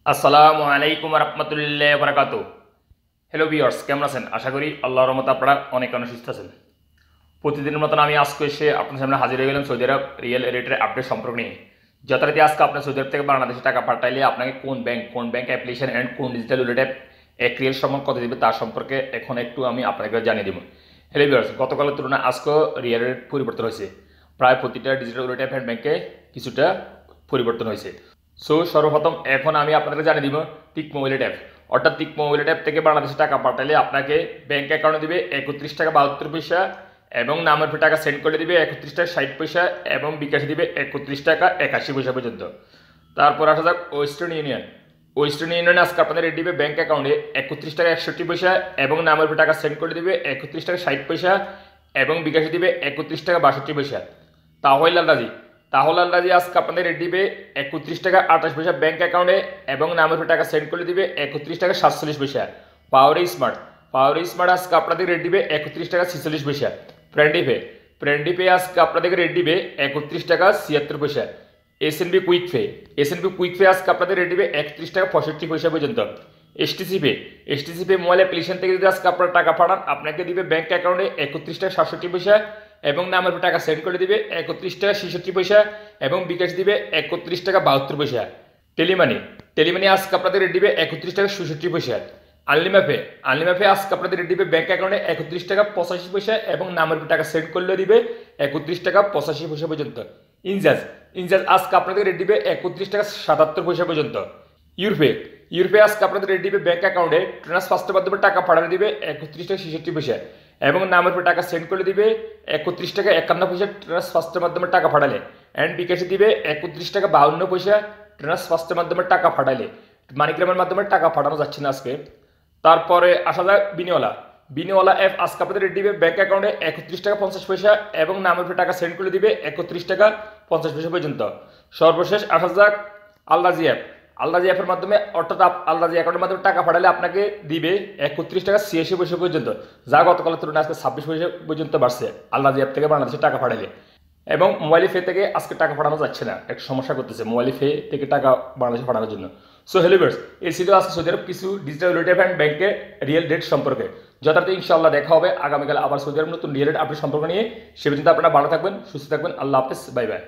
আসসালামু আলাইকুম রহমতুল্লাহ বরকাত। হ্যালো ভিউয়ার্স, কেমন আছেন? আশা করি আল্লাহর রহমতে আপনারা অনেক সুস্থ আছেন। প্রতিদিনের মতন আমি আজকে এসে আপনার সামনে হাজির হয়ে গেলাম সৌদি আরব রিয়েল রেটের আপডেট সম্পর্ক নিয়ে। যথারীতি আজকে আপনার সৌদি আরব থেকে বাংলাদেশে টাকা পাঠাইলে আপনাকে কোন ব্যাংক অ্যাপ্লিকেশন অ্যান্ড কোন ডিজিটাল ওয়ালেট অ্যাপ এক রিয়েল সময় কত দেবে তার সম্পর্কে এখন একটু আমি আপনাকে জানিয়ে দেবো। হ্যালো ভিউয়ার্স, গতকালের তুলনায় আজকেও রিয়েল রেট পরিবর্তন হয়েছে। প্রায় প্রতিটা ডিজিটাল ওয়ালেট অ্যাপ অ্যান্ড ব্যাংকে কিছুটা পরিবর্তন হয়েছে। সো সর্বপ্রথম এখন আমি আপনাদের জানিয়ে দিব তিকমো ওয়ালেট অ্যাপ। অর্থাৎ তিকমো ওয়ালেট অ্যাপ থেকে বাংলাদেশে টাকা পাঠালে আপনাকে ব্যাংক অ্যাকাউন্টে দিবে 31 টাকা 72 পয়সা এবং নামের উপর টাকা সেন্ড করে দিবে 31 টাকা 60 পয়সা এবং বিকাশে দিবে 31 টাকা 81 পয়সা পর্যন্ত। তারপর আসা যাক ওয়েস্টার্ন ইউনিয়ন। ওয়েস্টার্ন ইউনিয়নে আজকে আপনাদের রেট দিবে ব্যাংক অ্যাকাউন্টে 31 টাকা 61 পয়সা এবং নামের উপর টাকা সেন্ড করে দিবে 31 টাকা 60 পয়সা এবং বিকাশে দিবে 31 টাকা 62 পয়সা। তাহলে আন্দাজি তাহলে আন্দাজি আজকে আপনাদের রেট দিবে 31 টাকা 28 পয়সা ব্যাংক অ্যাকাউন্টে এবং নামের উপর টাকা সেন্ড করে দিবে 31 টাকা 47 পয়সা। পাওয়ার স্মার্ট আজকে আপনাদের রেট দিবে 31 টাকা 46 পয়সা। ফ্রেন্ডিপে আজকে আপনাদের রেট দিবে 31 টাকা 76 পয়সা। S N B quick pay আজকে আপনাদের রেট দিবে 31 টাকা 65 পয়সা পর্যন্ত। এসটিসি পে মোবাইল অ্যাপ্লিকেশন থেকে যদি আজকে আপনারা টাকা পাঠান আপনাকে দিবে ব্যাংক অ্যাকাউন্টে 31 টাকা 67 পয়সা এবং নামের উপর টাকা সেন্ড করে দিবে 31 টাকা 66 পয়সা এবং বিকাশ দিবে 31 টাকা 72 পয়সা। টেলিমানি আজকে আপনাদের রেট দিবে 31 টাকা 67 পয়সা। আনলিমাপে আজকে আপনাদের রেট দিবে ব্যাংক অ্যাকাউন্টে 31 টাকা 85 পয়সা এবং নামের উপর টাকা সেন্ড করলে দিবে 31 টাকা 85 পয়সা পর্যন্ত। ইনজাজ আজকে আপনাদের রেট দিবে 31 টাকা 77 পয়সা পর্যন্ত। ইউরোপে আজকে আপনাদের রেট দিবে ব্যাংক অ্যাকাউন্টে ট্রান্সফারের মাধ্যমে টাকা পাঠানো দিবে 31 টাকা 66 পয়সা এবং নামের উপর টাকা সেন্ড করে দিবে 31 টাকা 51 পয়সা ট্রান্সফারের মাধ্যমে টাকা পাঠালে অ্যান্ড বিকাশে দিবে 31 টাকা 52 পয়সা ট্রান্সফারের মাধ্যমে টাকা পাঠালে। মানিগ্রামের মাধ্যমে টাকা পাঠানো যাচ্ছে না আজকে। তারপরে আসা যায় বিনিওয়ালা অ্যাপ আজকে আপনাদের রেট দিবে ব্যাংক অ্যাকাউন্টে 31 টাকা 50 পয়সা এবং নামের উপর টাকা সেন্ড করে দিবে 31 টাকা 50 পয়সা পর্যন্ত। সর্বশেষ আসা যাক আলরাজি অ্যাপের মাধ্যমে অর্থাৎ আলরাজি অ্যাকাউন্টের মাধ্যমে টাকা পাঠালে আপনাকে দিবে 31 টাকা 86 পয়সা পর্যন্ত, যা গতকালের তুলনায় আজকে 26 পয়সা পর্যন্ত বাড়ছে আলরাজি অ্যাপ থেকে বাংলাদেশে টাকা পাঠালে। এবং মোবাইল ফে থেকে আজকে টাকা পাঠানো যাচ্ছে না, একটা সমস্যা করতেছে মোবাইল ফে থেকে টাকা বাংলাদেশে পাঠানোর জন্য। সো হ্যালো ভিউয়ার্স, এই ছিল আজকে সৌদি আরব কিছু ডিজিটাল ওয়ালেট অ্যান্ড ব্যাংকের রিয়েল রেট সম্পর্কে। যথার্থ ইনশাআল্লাহ দেখা হবে আগামীকাল আবার সৌদি আরব নতুন রিয়েল রেট আপডেট সম্পর্ক নিয়ে। সে পর্যন্ত আপনারা ভালো থাকবেন, সুস্থ থাকবেন। আল্লাহ হাফেজ, বাই বাই।